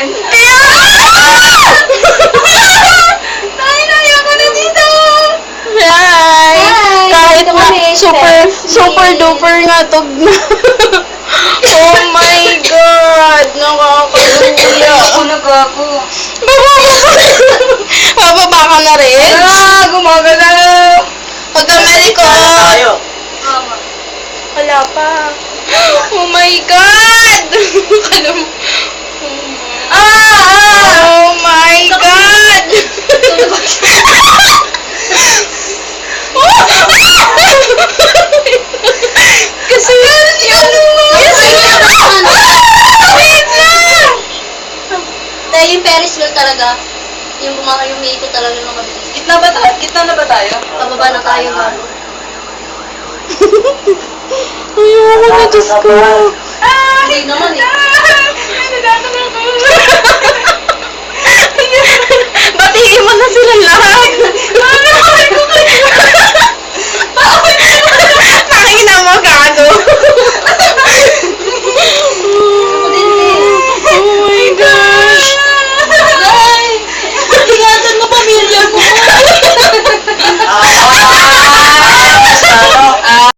Tayo na, ayoko na dito! Hi! Kahit na super duper nga tog na. Oh my God! Nakakaluya. Ako nag-ako. Bababa ka na rin? Gumagalaw! Pagka-Americo! Mama. Wala pa. Oh my God! Alam mo. Oh my God! Kasi wait lang! Dahil yung Ferris wheel talaga, yung umiikot talaga ng mabilis. Gitna na ba tayo? Pababa na tayo ba? Ayoko na, Diyos ko. Hindi naman eh. Nagkakalaw